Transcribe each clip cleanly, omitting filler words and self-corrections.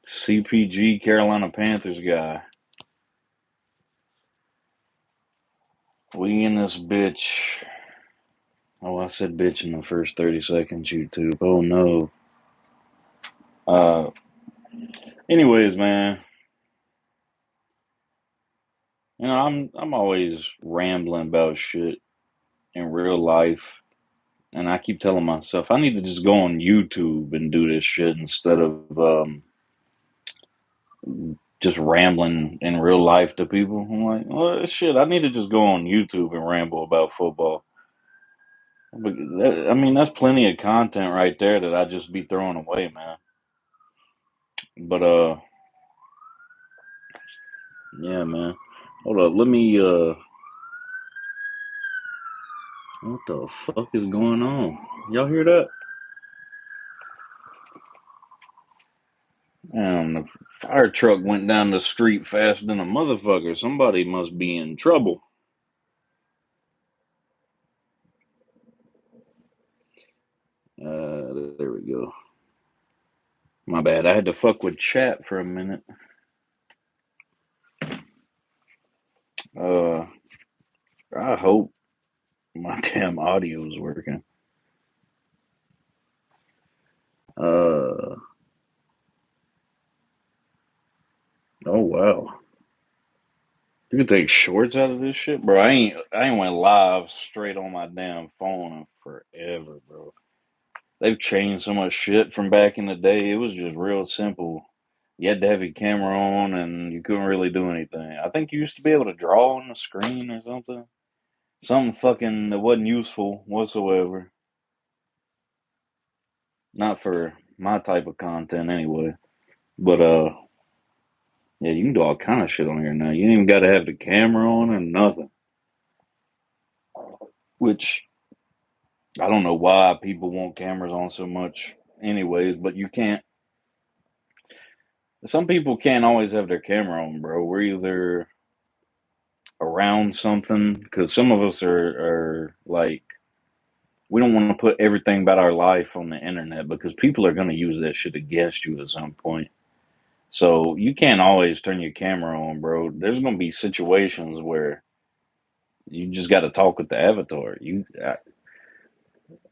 CPG Carolina Panthers guy. We in this bitch. Oh, I said bitch in the first 30 seconds, YouTube. Oh no. Uh, anyways, man, I'm always rambling about shit in real life, and I keep telling myself I need to just go on YouTube and do this shit instead of just rambling in real life to people. I'm like, well, shit, I need to just go on YouTube and ramble about football. But I mean, that's plenty of content right there that I just be throwing away, man. But yeah, man. Hold up, let me what the fuck is going on? Y'all hear that? The fire truck went down the street faster than a motherfucker. Somebody must be in trouble. There we go. My bad. I had to fuck with chat for a minute. Uh, I hope my damn audio is working. Uh, oh wow. You can take shorts out of this shit, bro. I ain't went live straight on my damn phone in forever, bro. They've changed so much shit from back in the day. It was just real simple. You had to have your camera on, and you couldn't really do anything. I think you used to be able to draw on the screen or something. Something fucking that wasn't useful whatsoever. Not for my type of content anyway. But yeah, you can do all kind of shit on here now. You ain't even got to have the camera on or nothing. Which I don't know why people want cameras on so much, anyways. But you can't. Some people can't always have their camera on, bro. We're either around something because some of us are like we don't want to put everything about our life on the internet because people are going to use that shit against you at some point. So you can't always turn your camera on, bro. There's going to be situations where you just got to talk with the avatar.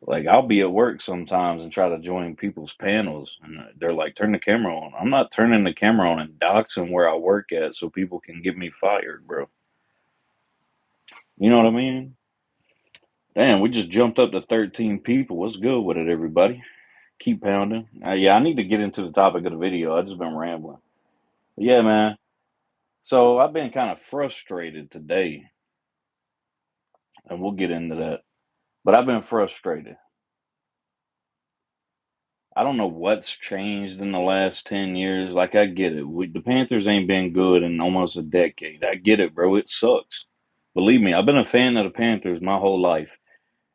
Like I'll be at work sometimes and try to join people's panels, and they're like, "Turn the camera on." I'm not turning the camera on and doxing where I work at so people can get me fired, bro. You know what I mean? Damn, we just jumped up to 13 people. What's good with it, everybody? Keep pounding. Yeah, I need to get into the topic of the video. I just been rambling. But yeah, man. So I've been kind of frustrated today, and we'll get into that. But I've been frustrated. I don't know what's changed in the last 10 years. Like, I get it. The Panthers ain't been good in almost a decade. I get it, bro. It sucks. Believe me, I've been a fan of the Panthers my whole life.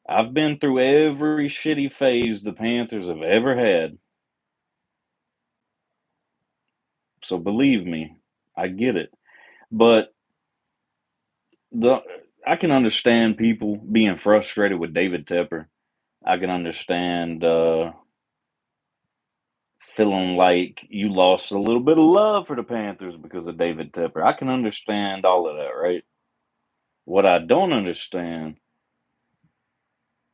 I've been through every shitty phase the Panthers have ever had. So believe me, I get it. But the I can understand people being frustrated with David Tepper. I can understand feeling like you lost a little bit of love for the Panthers because of David Tepper. I can understand all of that, right? What I don't understand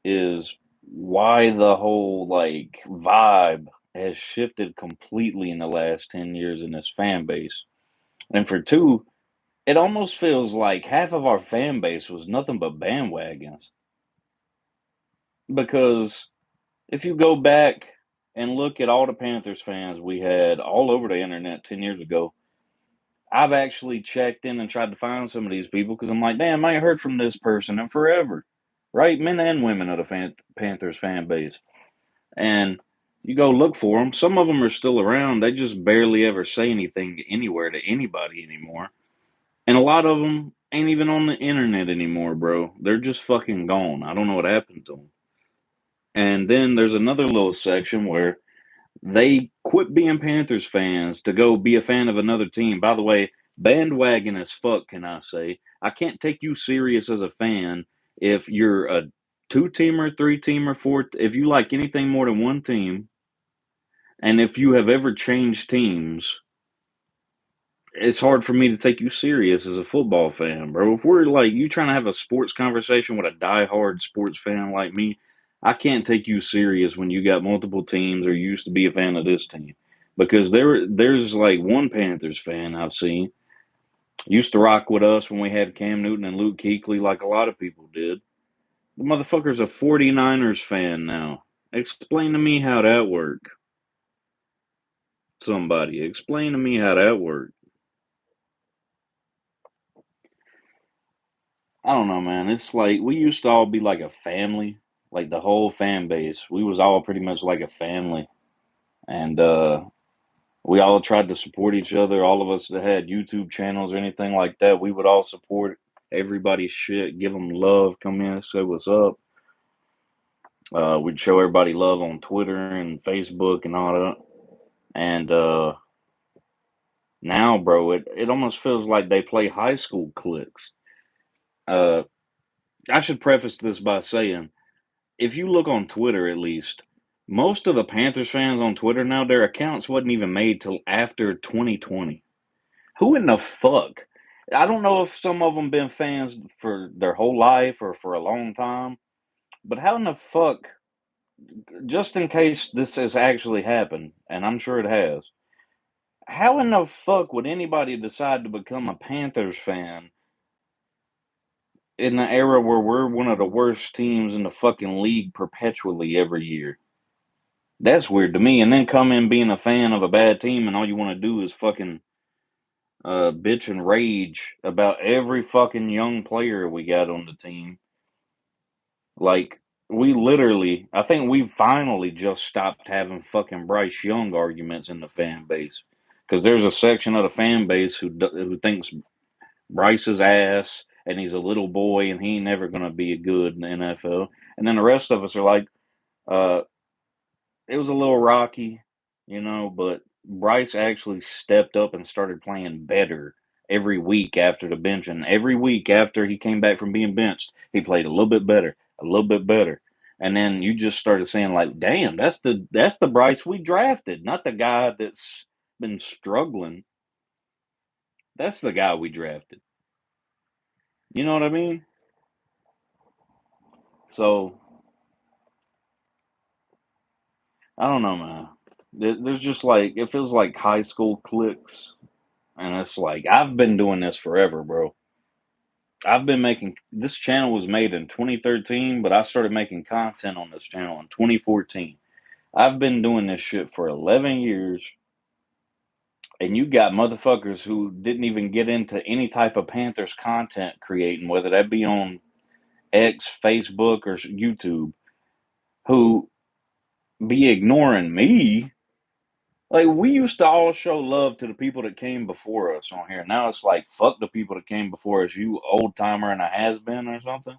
is why the whole like vibe has shifted completely in the last 10 years in this fan base. And for two, it almost feels like half of our fan base was nothing but bandwagons. Because if you go back and look at all the Panthers fans we had all over the internet 10 years ago, I've actually checked in and tried to find some of these people because I'm like, damn, I ain't heard from this person in forever. Right? Men and women of the Panthers fan base. And you go look for them. Some of them are still around. They just barely ever say anything anywhere to anybody anymore. And a lot of them ain't even on the internet anymore, bro. They're just fucking gone. I don't know what happened to them. And then there's another little section where they quit being Panthers fans to go be a fan of another team. By the way, bandwagon as fuck, can I say? I can't take you serious as a fan if you're a two teamer, three teamer, four. If you like anything more than one team, And if you have ever changed teams, it's hard for me to take you serious as a football fan, bro. If we're like you trying to have a sports conversation with a diehard sports fan like me, I can't take you serious when you got multiple teams or you used to be a fan of this team. Because there's like one Panthers fan I've seen used to rock with us when we had Cam Newton and Luke Kuechly like a lot of people did. The motherfucker's a 49ers fan now. Explain to me how that worked. Somebody explain to me how that worked. I don't know, man. It's like we used to all be like a family, like the whole fan base. We was all pretty much like a family, and we all tried to support each other. All of us that had YouTube channels or anything like that, we would all support everybody's shit, give them love, come in, say what's up. We'd show everybody love on Twitter and Facebook and all that. And now, bro, it almost feels like they play high school cliques. Uh, I should preface this by saying, if you look on Twitter at least, most of the Panthers fans on Twitter now, their accounts wasn't even made till after 2020. Who in the fuck? I don't know if some of them been fans for their whole life or for a long time, but how in the fuck, just in case this has actually happened, and I'm sure it has, how in the fuck would anybody decide to become a Panthers fan in the era where we're one of the worst teams in the fucking league perpetually every year? That's weird to me. And then come in being a fan of a bad team, and all you want to do is fucking bitch and rage about every fucking young player we got on the team. Like, we literally, I think we finally just stopped having fucking Bryce Young arguments in the fan base. Because there's a section of the fan base who thinks Bryce is ass and he's a little boy and he ain't never going to be good in the NFL. And then the rest of us are like, uh, it was a little rocky, but Bryce actually stepped up and started playing better every week after the bench. And every week after he came back from being benched, he played a little bit better, a little bit better. And then you just started saying like, damn, that's the Bryce we drafted, not the guy that's been struggling. That's the guy we drafted. You know what I mean? So I don't know, man. There's just like it feels like high school cliques, and it's like I've been doing this forever, bro. I've been making this channel was made in 2013, but I started making content on this channel in 2014. I've been doing this shit for 11 years, and you got motherfuckers who didn't even get into any type of Panthers content creating, whether that be on X, Facebook, or YouTube, who be ignoring me. Like, we used to all show love to the people that came before us on here. Now it's like, fuck the people that came before us, you old timer and a has been or something.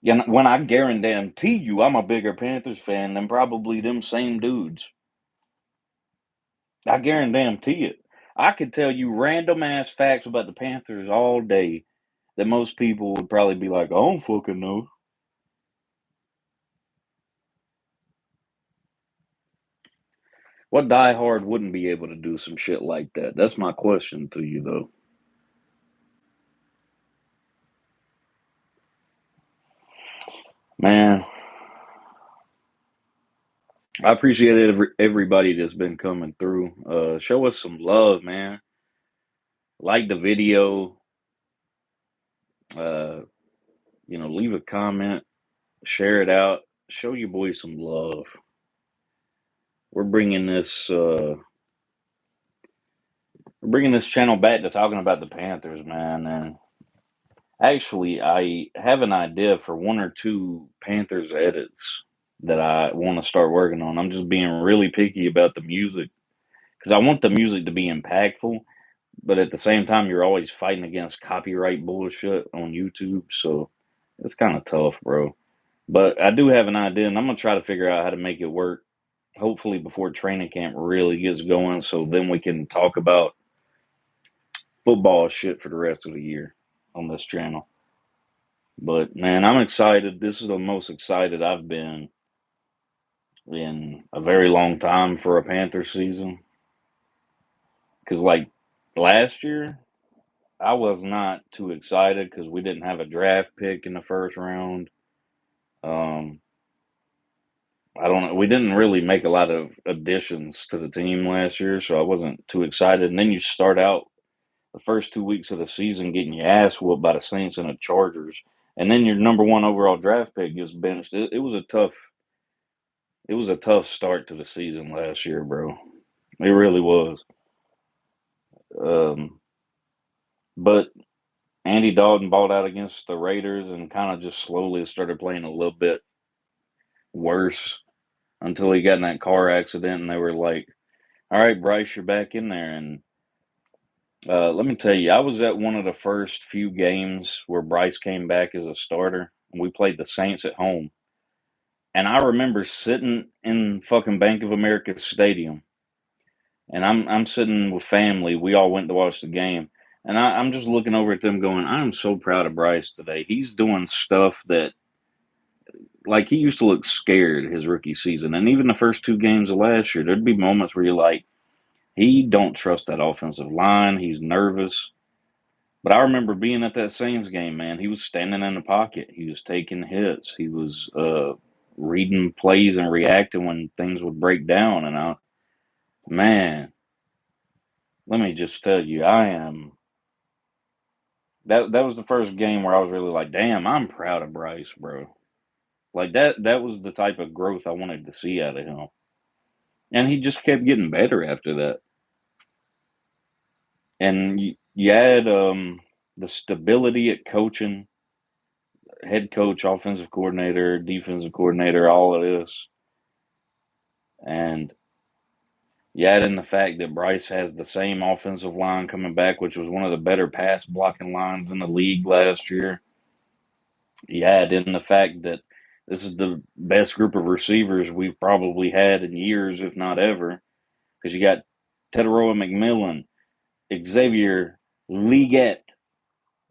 Yeah, when I guarantee you I'm a bigger Panthers fan than probably them same dudes. I guarantee it. I could tell you random ass facts about the Panthers all day that most people would probably be like, I don't fucking know. What diehard wouldn't be able to do some shit like that? That's my question to you, though. Man, I appreciate everybody that's been coming through. Show us some love, man. Like the video. Uh, leave a comment, share it out, show your boys some love. We're bringing this. We're bringing this channel back to talking about the Panthers, man. And actually, I have an idea for one or two Panthers edits that I want to start working on. I'm just being really picky about the music because I want the music to be impactful. But at the same time, you're always fighting against copyright bullshit on YouTube, so it's kind of tough, bro. But I do have an idea, and I'm gonna try to figure out how to make it work. Hopefully, before training camp really gets going, so then we can talk about football shit for the rest of the year on this channel. But man, I'm excited. This is the most excited I've been in a very long time for a Panthers season. Because, like, last year, I was not too excited because we didn't have a draft pick in the first round. Um, I don't know. We didn't really make a lot of additions to the team last year, so I wasn't too excited. And then you start out the first 2 weeks of the season getting your ass whooped by the Saints and the Chargers, and then your number one overall draft pick gets benched. It was a tough start to the season last year, bro. It really was. Um, but Andy Dalton balled out against the Raiders and kind of just slowly started playing a little bit worse until he got in that car accident, and they were like, "All right, Bryce, you're back in there." And let me tell you, I was at one of the first few games where Bryce came back as a starter, and we played the Saints at home. And I remember sitting in fucking Bank of America Stadium, and I'm sitting with family. We all went to watch the game, and I'm just looking over at them, going, "I am so proud of Bryce today. He's doing stuff that, like, he used to look scared his rookie season, and even the first two games of last year, there'd be moments where you're like, he don't trust that offensive line. He's nervous." But I remember being at that Saints game, man. He was standing in the pocket. He was taking hits. He was reading plays and reacting when things would break down. And man, let me just tell you, I am. That was the first game where I was really like, damn, I'm proud of Bryce, bro. Like that was the type of growth I wanted to see out of him. And he just kept getting better after that. And you add the stability at coaching, head coach, offensive coordinator, defensive coordinator, all of this. And you add in the fact that Bryce has the same offensive line coming back, which was one of the better pass blocking lines in the league last year. You add in the fact that this is the best group of receivers we've probably had in years, if not ever, because you got Tedoroa McMillan, Xavier Leggett,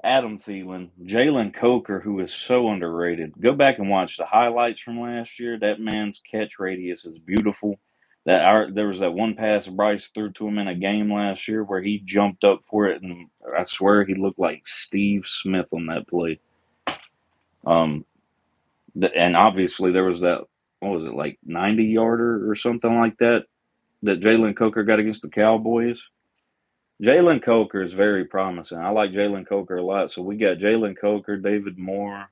Adam Thielen, Jalen Coker, who is so underrated. Go back and watch the highlights from last year. That man's catch radius is beautiful. There was that one pass Bryce threw to him in a game last year where he jumped up for it, and I swear he looked like Steve Smith on that play. Um, and obviously there was that, what was it, like 90-yarder or something like that Jalen Coker got against the Cowboys. Jalen Coker is very promising. I like Jalen Coker a lot. So we got Jalen Coker, David Moore,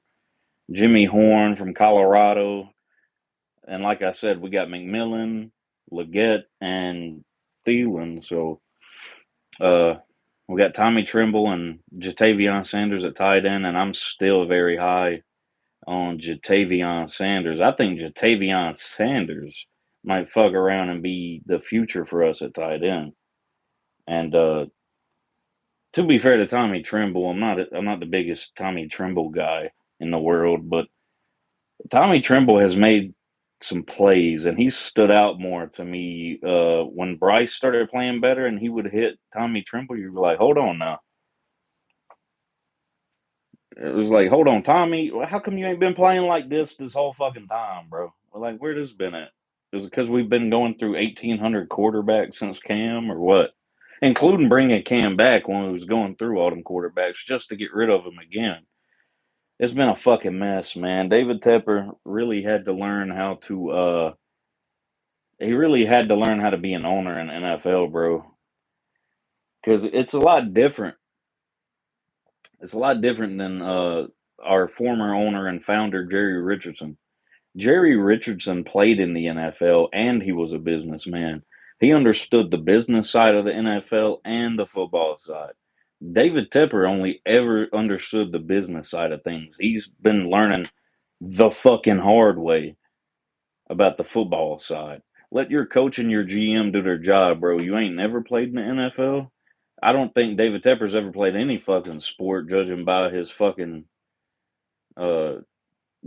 Jimmy Horn from Colorado, and like I said, we got McMillan, Leggett, and Thielen. So we got Tommy Tremble and Jatavion Sanders at tight end, and I'm still very high on Jatavion Sanders. I think Jatavion Sanders might fuck around and be the future for us at tight end. And to be fair to Tommy Tremble, I'm not the biggest Tommy Tremble guy in the world, but Tommy Tremble has made some plays, and he stood out more to me when Bryce started playing better, and he would hit Tommy Tremble. You'd be like, hold on now. It was like, hold on, Tommy. How come you ain't been playing like this whole fucking time, bro? We're like, where this been at? Is it because we've been going through 1,800 quarterbacks since Cam, or what? Including bringing Cam back when we was going through all them quarterbacks just to get rid of him again. It's been a fucking mess, man. David Tepper really had to learn how to. He really had to learn how to be an owner in the NFL, bro. Because it's a lot different. It's a lot different than our former owner and founder Jerry Richardson. Jerry Richardson played in the NFL and he was a businessman. He understood the business side of the NFL and the football side. David Tepper only ever understood the business side of things. He's been learning the fucking hard way about the football side. Let your coach and your GM do their job, bro. You ain't never played in the NFL. I don't think David Tepper's ever played any fucking sport, judging by his fucking uh,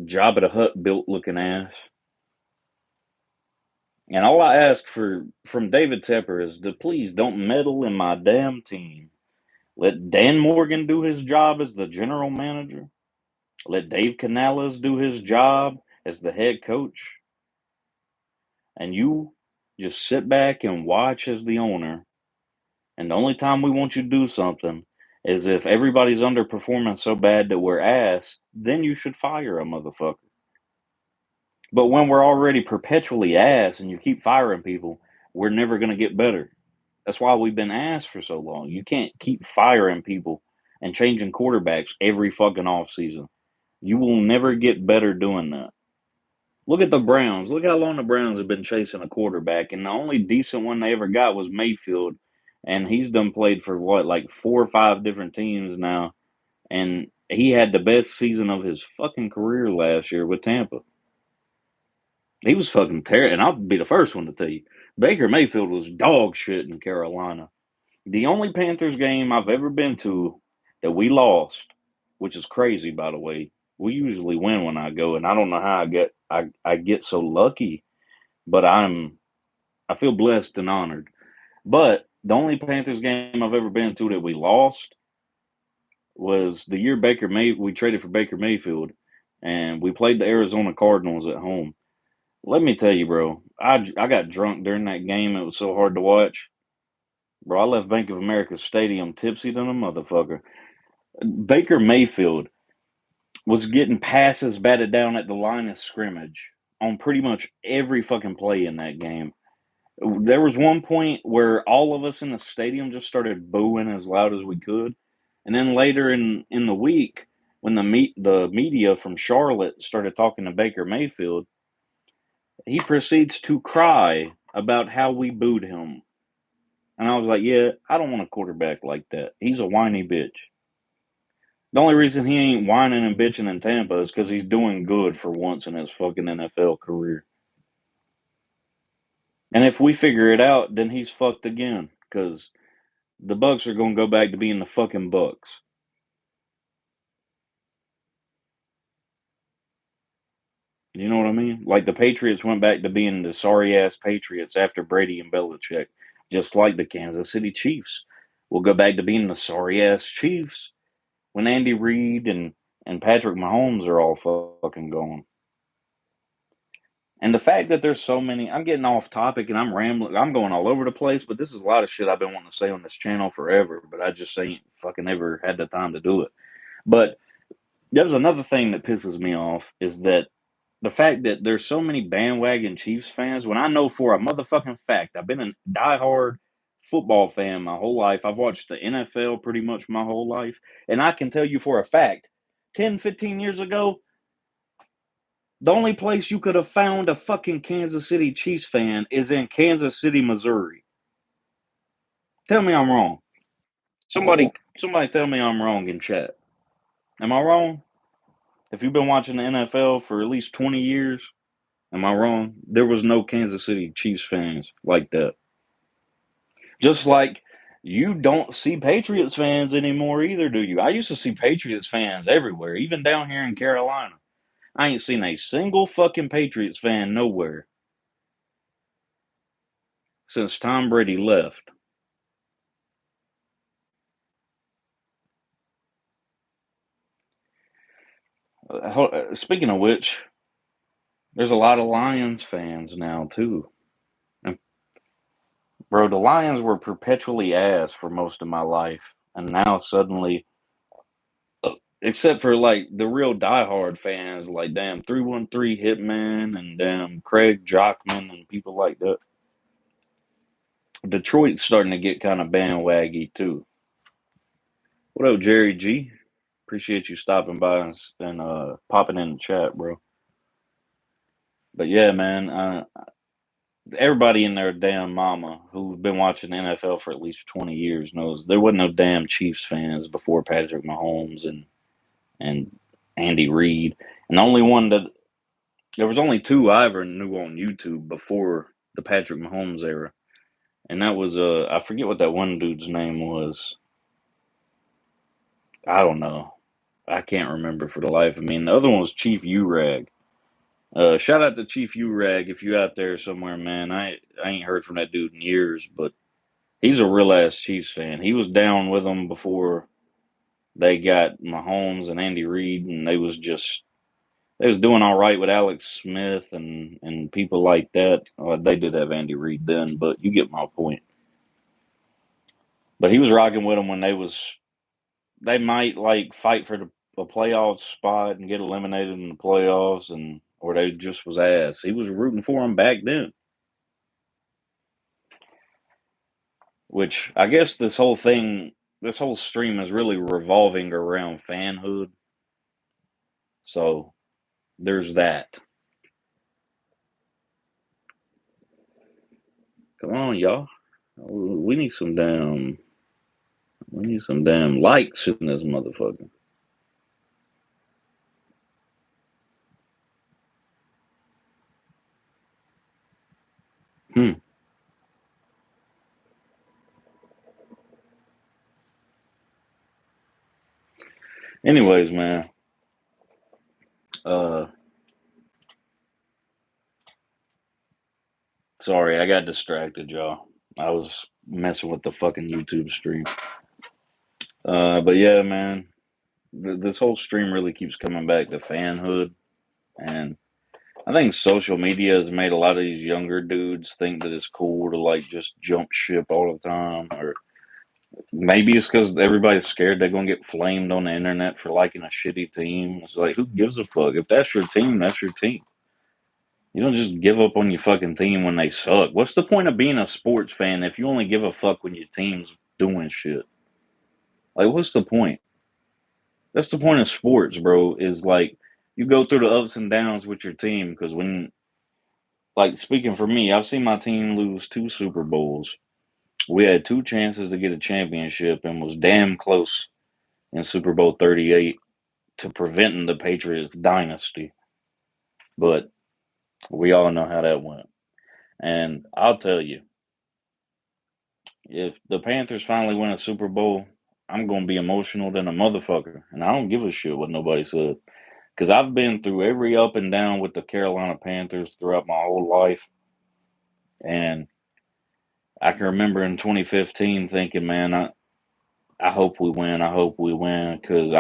Job at a Hut built looking ass. And all I ask for from David Tepper is to please don't meddle in my damn team. Let Dan Morgan do his job as the general manager. Let Dave Canales do his job as the head coach. and you just sit back and watch as the owner, and the only time we want you to do something is if everybody's underperforming so bad that we're ass, then you should fire a motherfucker. But when we're already perpetually ass and you keep firing people, we're never going to get better. That's why we've been ass for so long. You can't keep firing people and changing quarterbacks every fucking offseason. You will never get better doing that. Look at the Browns. Look how long the Browns have been chasing a quarterback, and the only decent one they ever got was Mayfield, and he's done played for what, like 4 or 5 different teams now, and he had the best season of his fucking career last year with Tampa. He was fucking terrible, and I'll be the first one to tell you, Baker Mayfield was dog shit in Carolina. The only Panthers game I've ever been to that we lost, which is crazy, by the way. We usually win when I go, and I don't know how I get so lucky, but I feel blessed and honored. But the only Panthers game I've ever been to that we lost was the year we traded for Baker Mayfield, and we played the Arizona Cardinals at home. Let me tell you, bro, I got drunk during that game. It was so hard to watch. Bro, I left Bank of America Stadium tipsy than a motherfucker. Baker Mayfield was getting passes batted down at the line of scrimmage on pretty much every fucking play in that game. There was one point where all of us in the stadium just started booing as loud as we could. And then later in the week, when the media from Charlotte started talking to Baker Mayfield, he proceeds to cry about how we booed him. And I was like, yeah, I don't want a quarterback like that. He's a whiny bitch. The only reason he ain't whining and bitching in Tampa is because he's doing good for once in his fucking NFL career. And if we figure it out, then he's fucked again. Because the Bucks are going to go back to being the fucking Bucks. You know what I mean? Like the Patriots went back to being the sorry ass Patriots after Brady and Belichick, just like the Kansas City Chiefs. We'll go back to being the sorry ass Chiefs when Andy Reid and Patrick Mahomes are all fucking gone. And the fact that there's so many, I'm getting off topic and I'm rambling, I'm going all over the place, but this is a lot of shit I've been wanting to say on this channel forever, but I just ain't fucking ever had the time to do it. But there's another thing that pisses me off is that the fact that there's so many bandwagon Chiefs fans, when I know for a motherfucking fact, I've been a diehard football fan my whole life. I've watched the NFL pretty much my whole life. And I can tell you for a fact, 10, 15 years ago, the only place you could have found a fucking Kansas City Chiefs fan is in Kansas City, Missouri. Tell me I'm wrong. Somebody tell me I'm wrong in chat. Am I wrong? If you've been watching the NFL for at least 20 years, am I wrong? There was no Kansas City Chiefs fans like that. Just like you don't see Patriots fans anymore either, do you? I used to see Patriots fans everywhere, even down here in Carolina. I ain't seen a single fucking Patriots fan nowhere since Tom Brady left. Speaking of which, there's a lot of Lions fans now too. And bro, the Lions were perpetually ass for most of my life, and now suddenly, except for like the real diehard fans, like damn 313 Hitman and damn Craig Jockman and people like that. Detroit's starting to get kind of bandwaggy too. What up, Jerry G? Appreciate you stopping by and popping in the chat, bro. But yeah, man, everybody and their damn mama who's been watching the NFL for at least 20 years knows there wasn't no damn Chiefs fans before Patrick Mahomes and Andy Reid. And the only one that there was only two I ever knew on YouTube before the Patrick Mahomes era. And that was I forget what that one dude's name was. I don't know. I can't remember for the life of me. And the other one was Chief Urag. Shout out to Chief Urag if you out there somewhere, man. I ain't heard from that dude in years, but he's a real ass Chiefs fan. He was down with them before they got Mahomes and Andy Reid, and they was just they was doing all right with Alex Smith and people like that. They did have Andy Reid then, but you get my point. But he was rocking with them when they might like fight for a playoff spot and get eliminated in the playoffs, and or they just was ass. He was rooting for them back then. Which I guess this whole stream is really revolving around fanhood. So there's that. Come on, y'all. We need some damn. We need some damn likes in this motherfucker. Hmm. Anyways, man. Uh, sorry, I got distracted, y'all. I was messing with the fucking YouTube stream. But yeah, man. This whole stream really keeps coming back to fanhood, and I think social media has made a lot of these younger dudes think that it's cool to like just jump ship all the time, or maybe it's because everybody's scared they're gonna get flamed on the internet for liking a shitty team. It's like, who gives a fuck? If that's your team, that's your team. You don't just give up on your fucking team when they suck. What's the point of being a sports fan if you only give a fuck when your team's doing shit? Like, what's the point? That's the point of sports, bro. Is like you go through the ups and downs with your team because when, like, speaking for me, I've seen my team lose 2 Super Bowls. We had 2 chances to get a championship and was damn close in Super Bowl 38 to preventing the Patriots dynasty. But we all know how that went. And I'll tell you, if the Panthers finally win a Super Bowl, I'm going to be emotional than a motherfucker. And I don't give a shit what nobody said. Because I've been through every up and down with the Carolina Panthers throughout my whole life. And I can remember in 2015 thinking, man, I hope we win. I hope we win. Because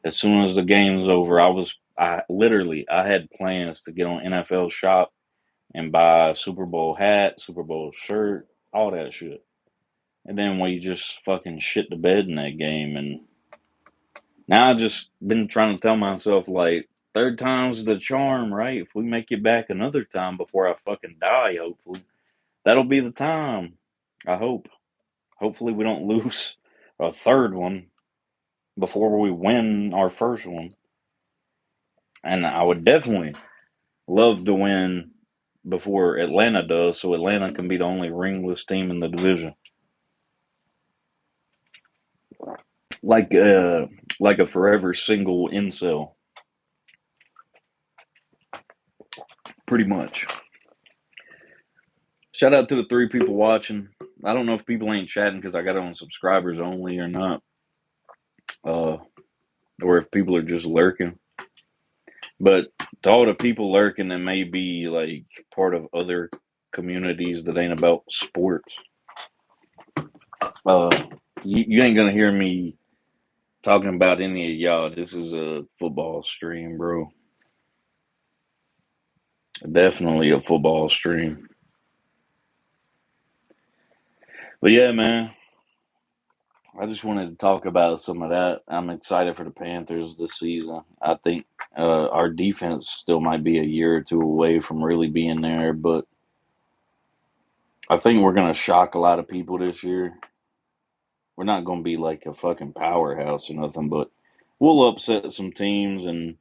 as soon as the game's over, I had plans to get on NFL Shop and buy a Super Bowl hat, Super Bowl shirt, all that shit. And then we just fucking shit the bed in that game. And now I just been trying to tell myself, like, third time's the charm, right? If we make it back another time before I fucking die, hopefully, that'll be the time. I hope. Hopefully, we don't lose a third one before we win our first one. And I would definitely love to win before Atlanta does, so Atlanta can be the only ringless team in the division. Like like a forever single incel, pretty much. Shout out to the 3 people watching. I don't know if people ain't chatting because I got it on subscribers only or not, uh, or if people are just lurking. But to all the people lurking that may be like part of other communities that ain't about sports, uh, you ain't gonna hear me talking about any of y'all. This is a football stream, bro. Definitely a football stream. But yeah, man, I just wanted to talk about some of that. I'm excited for the Panthers this season. I think our defense still might be a year or two away from really being there, but I think we're going to shock a lot of people this year. We're not going to be like a fucking powerhouse or nothing, but we'll upset some teams, and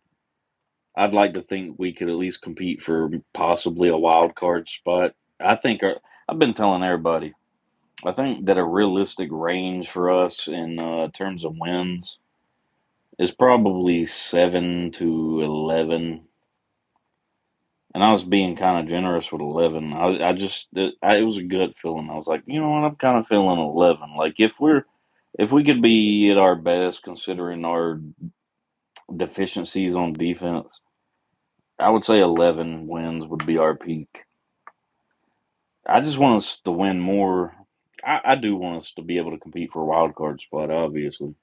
I'd like to think we could at least compete for possibly a wild card spot. I think I've been telling everybody, I think that a realistic range for us in terms of wins is probably 7 to 11. And I was being kind of generous with 11. It was a gut feeling. I was like, you know what, I'm kind of feeling 11. Like if we could be at our best considering our deficiencies on defense, I would say 11 wins would be our peak. I just want us to win more. I do want us to be able to compete for a wild card spot, obviously.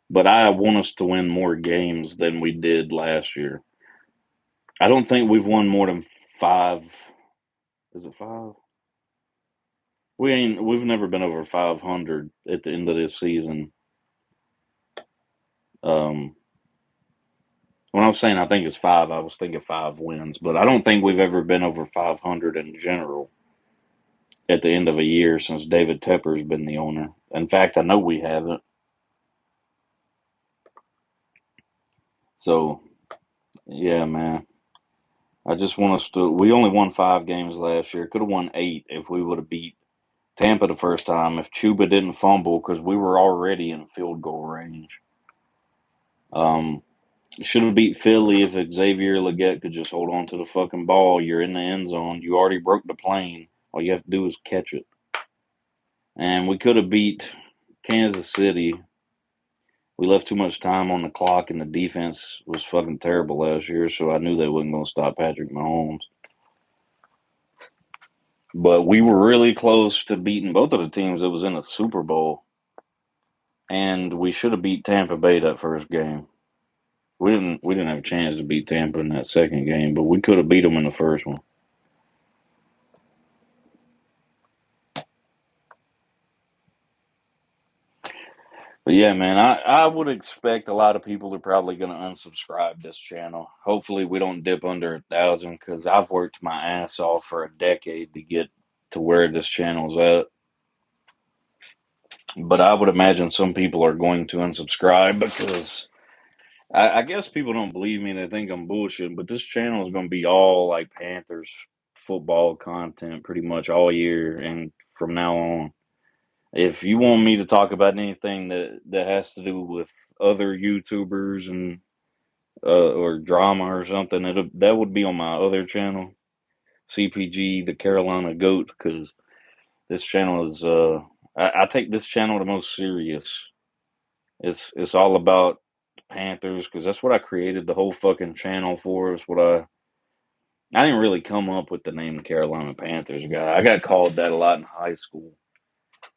But I want us to win more games than we did last year. I don't think we've won more than 5. Is it 5? We've never been over 500 at the end of this season. Um, when I was saying I think it's 5, I was thinking 5 wins, but I don't think we've ever been over 500 in general at the end of a year since David Tepper's been the owner. In fact, I know we haven't. So, yeah, man. I just want us to. We only won 5 games last year. Could have won 8 if we would have beat Tampa the first time. If Chuba didn't fumble, because we were already in field goal range. Um, should have beat Philly if Xavier Legette could just hold on to the fucking ball. You're in the end zone. You already broke the plane. All you have to do is catch it. And we could have beat Kansas City. We left too much time on the clock, and the defense was fucking terrible last year, so I knew they wasn't going to stop Patrick Mahomes. But we were really close to beating both of the teams that was in the Super Bowl, and we should have beat Tampa Bay that first game. We didn't have a chance to beat Tampa in that second game, but we could have beat them in the first one. But yeah, man, I would expect a lot of people are probably going to unsubscribe this channel. Hopefully, we don't dip under 1,000 because I've worked my ass off for a decade to get to where this channel's at. But I would imagine some people are going to unsubscribe because I guess people don't believe me. They think I'm bullshit. But this channel is going to be all like Panthers football content pretty much all year and from now on. If you want me to talk about anything that has to do with other YouTubers and or drama or something, that would be on my other channel, CPG, the Carolina Goat, because this channel is I take this channel the most serious. It's all about Panthers because that's what I created the whole fucking channel for. Is what I didn't really come up with the name the Carolina Panthers guy. I got called that a lot in high school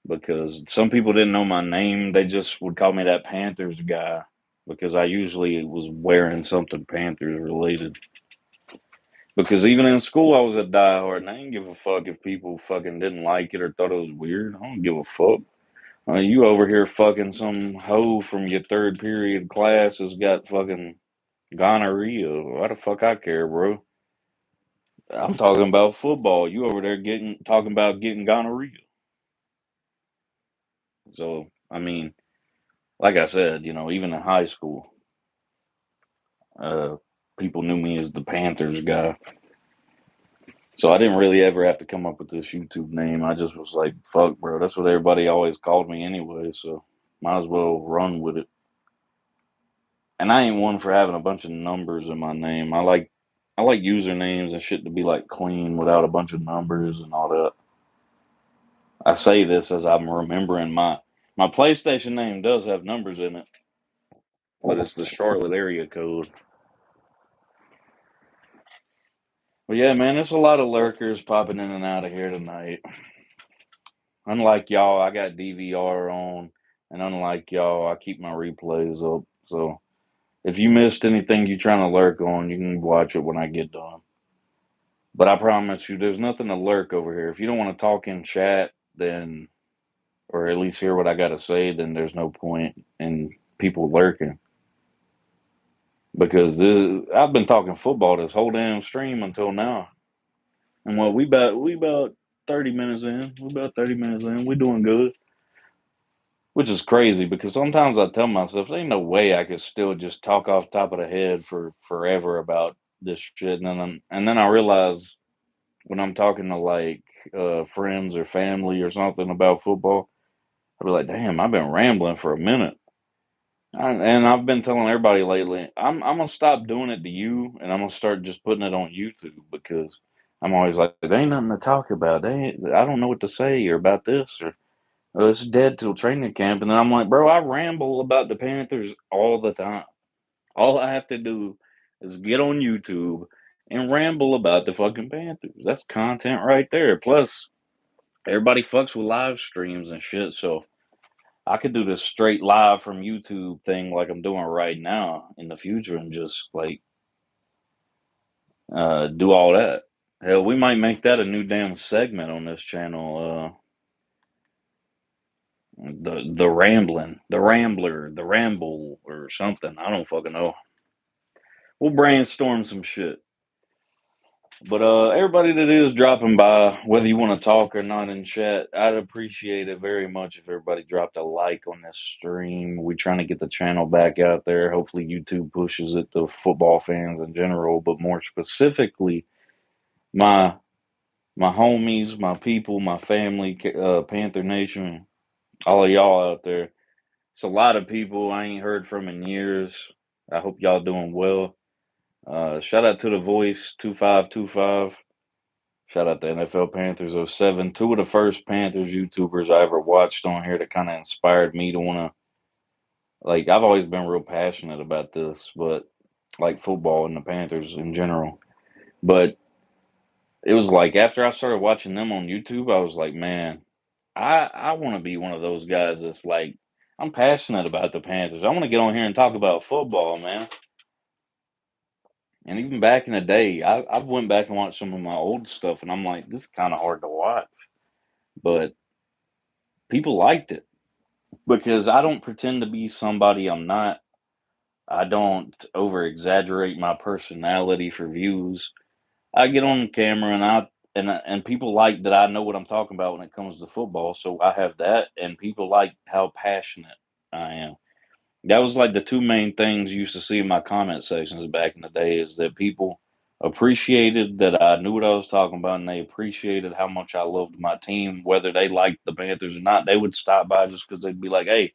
because some people didn't know my name. They just would call me that Panthers guy because I usually was wearing something Panthers related. Because even in school, I was a diehard, and I didn't give a fuck if people fucking didn't like it or thought it was weird. I don't give a fuck. You over here fucking some hoe from your third period class has got fucking gonorrhea. Why the fuck I care, bro? I'm talking about football. You over there talking about getting gonorrhea. So I mean, like I said, even in high school, uh, people knew me as the Panthers guy. So I didn't really ever have to come up with this YouTube name. I just was like, fuck, bro. That's what everybody always called me anyway. So might as well run with it. And I ain't one for having a bunch of numbers in my name. I like usernames and shit to be like clean without a bunch of numbers and all that. I say this as I'm remembering my PlayStation name does have numbers in it, but it's the Charlotte area code. But yeah, man, there's a lot of lurkers popping in and out of here tonight. Unlike y'all, I got DVR on, and unlike y'all, I keep my replays up. So if you missed anything you're trying to lurk on, you can watch it when I get done. But I promise you, there's nothing to lurk over here. If you don't want to talk in chat, then, or at least hear what I got to say, then there's no point in people lurking. Because I've been talking football this whole damn stream until now. And what we about 30 minutes in. We about 30 minutes in. We doing good. Which is crazy because sometimes I tell myself, there ain't no way I could still just talk off the top of the head for forever about this shit. And then I realize when I'm talking to like friends or family or something about football, I'll be like, damn, I've been rambling for a minute. And I've been telling everybody lately, I'm gonna stop doing it to you, and I'm gonna start just putting it on YouTube because I'm always like, there ain't nothing to talk about. I don't know what to say or about this or it's dead till training camp. And then I'm like, bro, I ramble about the Panthers all the time. All I have to do is get on YouTube and ramble about the fucking Panthers. That's content right there. Plus, everybody fucks with live streams and shit, so I could do this straight live from YouTube thing like I'm doing right now in the future and just like do all that. Hell, we might make that a new damn segment on this channel. The rambling, the rambler, the ramble, or something. I don't fucking know. We'll brainstorm some shit. But everybody that is dropping by, whether you want to talk or not in chat, I'd appreciate it very much if everybody dropped a like on this stream. We're trying to get the channel back out there. Hopefully YouTube pushes it to football fans in general, but more specifically, my my homies, my people, my family, Panther Nation, all of y'all out there. It's a lot of people I ain't heard from in years. I hope y'all doing well. Shout out to the voice 2525. Shout out to NFL Panthers '07. Two of the first Panthers YouTubers I ever watched on here that kind of inspired me to want to, like, I've always been real passionate about this, but like football and the Panthers in general. But it was like after I started watching them on YouTube, I was like, man, I want to be one of those guys that's like, I'm passionate about the Panthers. I want to get on here and talk about football, man. And even back in the day, I went back and watched some of my old stuff, and I'm like, this is kind of hard to watch, but people liked it because I don't pretend to be somebody I'm not. I don't over exaggerate my personality for views. I get on camera and people like that I know what I'm talking about when it comes to football. So I have that, and people like how passionate I am. That was like the two main things you used to see in my comment sections back in the day is that people appreciated that I knew what I was talking about, and they appreciated how much I loved my team, whether they liked the Panthers or not. They would stop by just because they'd be like, "Hey,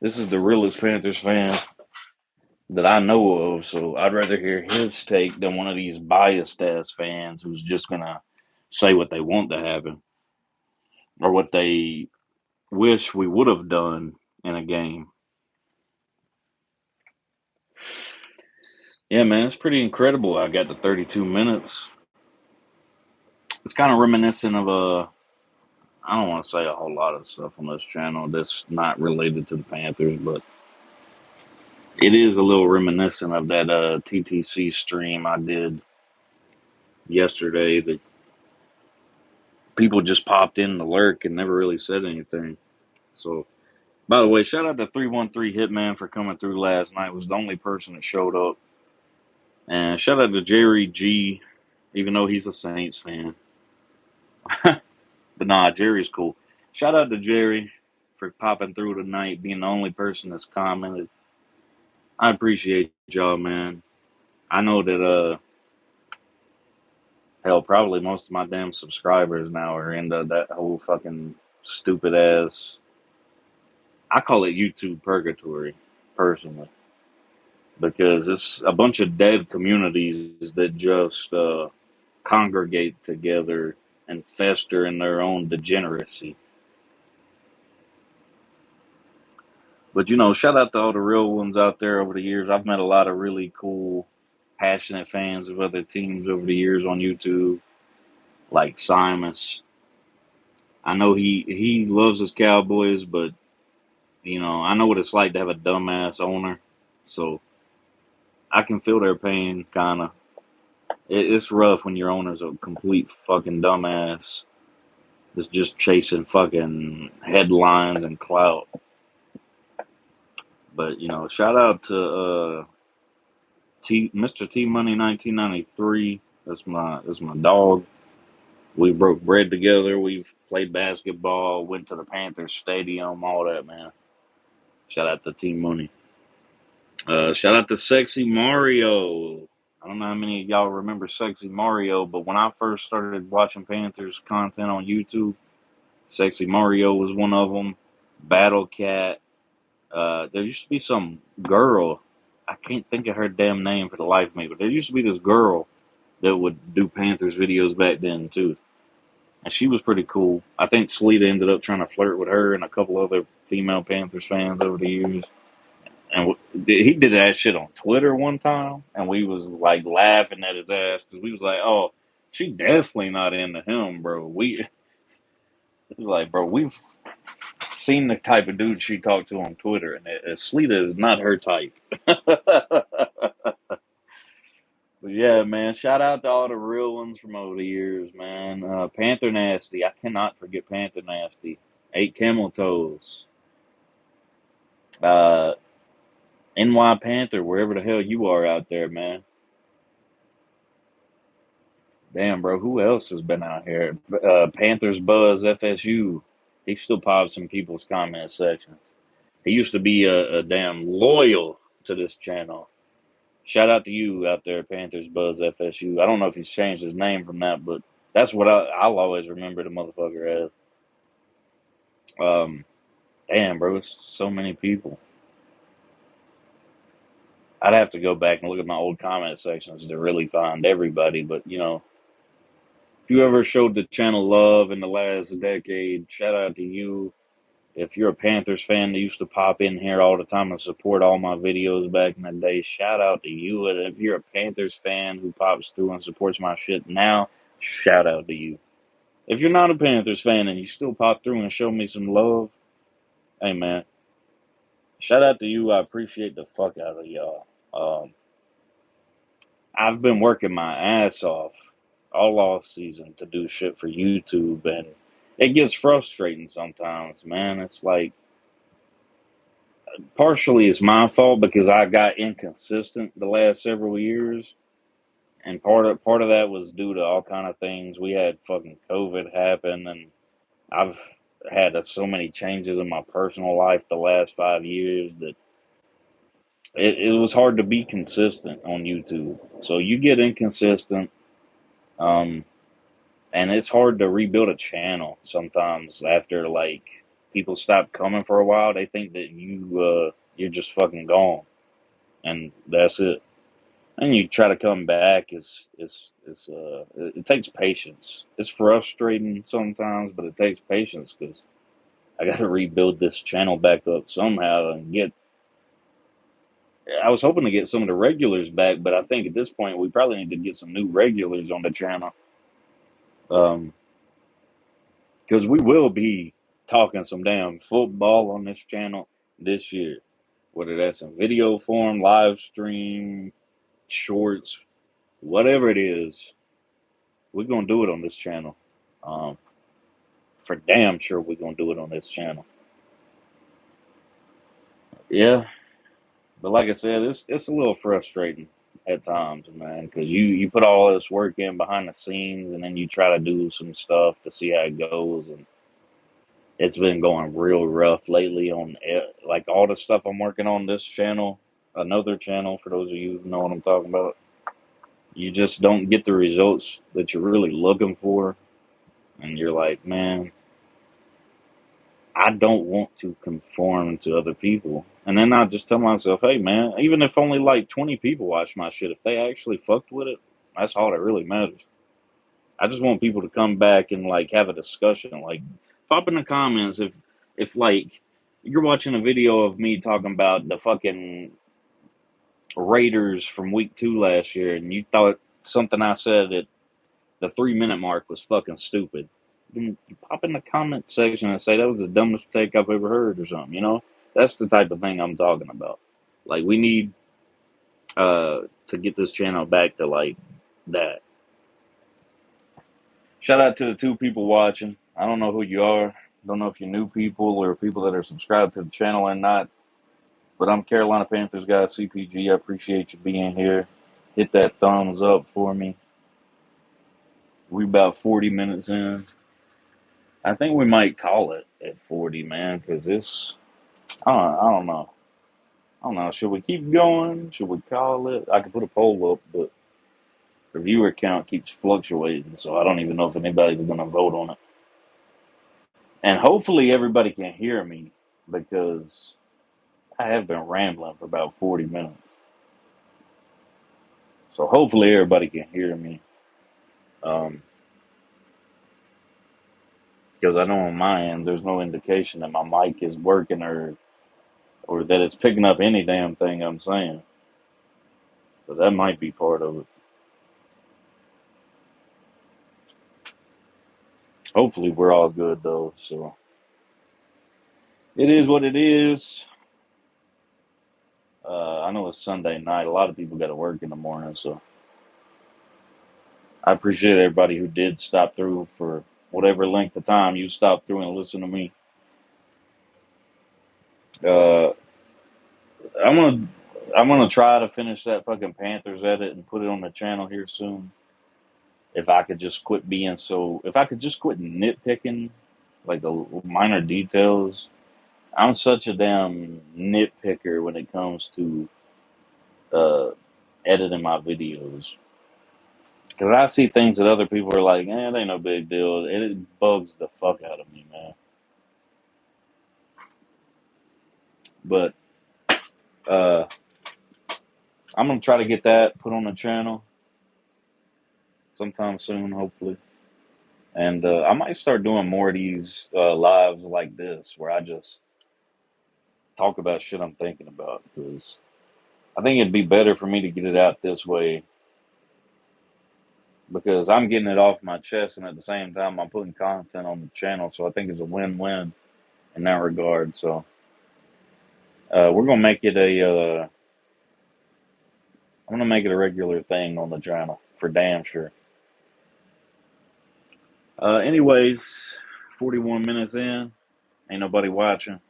this is the realest Panthers fan that I know of, so I'd rather hear his take than one of these biased ass fans who's just gonna say what they want to happen or what they wish we would have done in a game." Yeah, man, it's pretty incredible. I got to 32 minutes. It's kind of reminiscent of I don't want to say a whole lot of stuff on this channel that's not related to the Panthers, but it is a little reminiscent of that TTC stream I did yesterday that people just popped in to lurk and never really said anything. So, by the way, shout out to 313 Hitman for coming through last night. Was the only person that showed up. And shout out to Jerry G, even though he's a Saints fan. But nah, Jerry's cool. Shout out to Jerry for popping through tonight, being the only person that's commented. I appreciate y'all, man. I know that hell, probably most of my damn subscribers now are into that whole fucking stupid ass. I call it YouTube purgatory, personally, because it's a bunch of dead communities that just congregate together and fester in their own degeneracy. But you know, shout out to all the real ones out there over the years. I've met a lot of really cool, passionate fans of other teams over the years on YouTube, like Simus. I know he loves his Cowboys, but you know, I know what it's like to have a dumbass owner, so I can feel their pain. Kind of, it's rough when your owner's a complete fucking dumbass that's just chasing fucking headlines and clout. But you know, shout out to Mr. T Money 1993. That's my dog. We broke bread together. We've played basketball. Went to the Panthers Stadium. All that, man. Shout out to T Money. Shout out to Sexy Mario. I don't know how many of y'all remember Sexy Mario, but when I first started watching Panthers content on YouTube, Sexy Mario was one of them. Battle Cat. There used to be some girl. I can't think of her damn name for the life of me, but there used to be this girl that would do Panthers videos back then too, and she was pretty cool. I think Sleeta ended up trying to flirt with her and a couple other female Panthers fans over the years. And he did that shit on Twitter one time, and we was like laughing at his ass because we was like, "Oh, she definitely not into him, bro." We it was like, bro, we've seen the type of dude she talked to on Twitter, and Sleeta is not her type. But But yeah, man. Shout out to all the real ones from over the years, man. Panther Nasty. I cannot forget Panther Nasty. 8 Camel Toes. Uh, NY Panther, wherever the hell you are out there, man. Damn, bro. Who else has been out here? Panthers Buzz FSU. He still pops in people's comment sections. He used to be a damn loyal to this channel. Shout out to you out there, Panthers Buzz FSU. I don't know if he's changed his name from that, but that's what I'll always remember the motherfucker as. Damn, bro, it's so many people. I'd have to go back and look at my old comment sections to really find everybody. But if you ever showed the channel love in the last decade, shout out to you. If you're a Panthers fan that used to pop in here all the time and support all my videos back in the day, shout out to you. And if you're a Panthers fan who pops through and supports my shit now, shout out to you. If you're not a Panthers fan and you still pop through and show me some love, hey man, shout out to you. I appreciate the fuck out of y'all. I've been working my ass off all off season to do shit for YouTube, and it gets frustrating sometimes, man. It's like partially it's my fault because I got inconsistent the last several years, and part of that was due to all kind of things. We had fucking COVID happen, and I've had so many changes in my personal life the last 5 years that it was hard to be consistent on YouTube. So you get inconsistent, um, and it's hard to rebuild a channel sometimes after like people stop coming for a while. They think that you're just fucking gone, and that's it. And you try to come back it takes patience. It's frustrating sometimes, but it takes patience because I got to rebuild this channel back up somehow and get. I was hoping to get some of the regulars back, but I think at this point we probably need to get some new regulars on the channel. Because we will be talking some damn football on this channel this year, whether that's in video form, live stream, shorts, whatever it is. We're gonna do it on this channel. Um, for damn sure, we're gonna do it on this channel. Yeah, but like I said, it's a little frustrating at times, man, because you put all this work in behind the scenes, and then you try to do some stuff to see how it goes, and it's been going real rough lately on like all the stuff I'm working on this channel, another channel for those of you who know what I'm talking about. You just don't get the results that you're really looking for, and you're like, man, I don't want to conform to other people. And then I just tell myself, hey, man, even if only like 20 people watch my shit, if they actually fucked with it, that's all that really matters. I just want people to come back and like have a discussion. Like, pop in the comments if like you're watching a video of me talking about the fucking Raiders from week 2 last year, and you thought something I said at the 3 minute mark was fucking stupid. Then you pop in the comment section and say that was the dumbest take I've ever heard or something. That's the type of thing I'm talking about. Like we need to get this channel back to like that. Shout out to the 2 people watching. I don't know who you are. Don't know if you're new people or people that are subscribed to the channel or not. But I'm Carolina Panthers guy CPG. I appreciate you being here. Hit that thumbs up for me. We about 40 minutes in. I think we might call it at 40, man, because I don't know. I don't know. Should we keep going? Should we call it? I could put a poll up, but the viewer count keeps fluctuating, so I don't even know if anybody's going to vote on it. And hopefully everybody can hear me because I have been rambling for about 40 minutes. So hopefully everybody can hear me. Because I know on my end there's no indication that my mic is working or that it's picking up any damn thing I'm saying. So that might be part of it. Hopefully we're all good though. So it is what it is. I know it's Sunday night. A lot of people got to work in the morning, so I appreciate everybody who did stop through for whatever length of time you stopped through and listened to me. Uh, I'm gonna I'm gonna try to finish that fucking Panthers edit and put it on the channel here soon. If I could just quit being so, if I could just quit nitpicking like the minor details. I'm such a damn nitpicker when it comes to uh, editing my videos. Because I see things that other people are like, it ain't no big deal. And it bugs the fuck out of me, man. But uh, I'm going to try to get that put on the channel sometime soon, hopefully. And I might start doing more of these lives like this where I just talk about shit I'm thinking about. Because I think it'd be better for me to get it out this way because I'm getting it off my chest, and at the same time, I'm putting content on the channel. So I think it's a win-win in that regard. So we're gonna make it I'm gonna make it a regular thing on the channel for damn sure. Anyways, 41 minutes in, ain't nobody watching.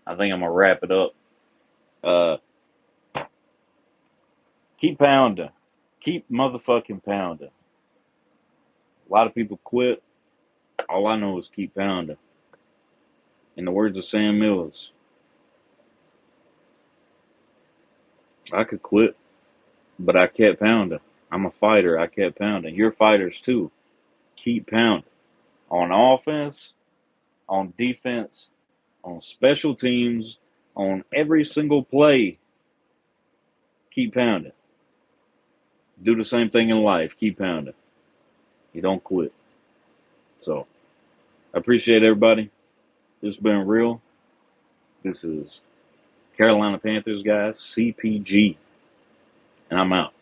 I think I'm gonna wrap it up. Uh, keep pounding, keep motherfucking pounding. A lot of people quit. All I know is keep pounding. In the words of Sam Mills, I could quit, but I kept pounding. I'm a fighter. I kept pounding. You're fighters too. Keep pounding. On offense, on defense, on special teams, on every single play. Keep pounding. Do the same thing in life. Keep pounding. You don't quit. So, I appreciate everybody. This has been real. This is Carolina Panthers, guys. CPG. And I'm out.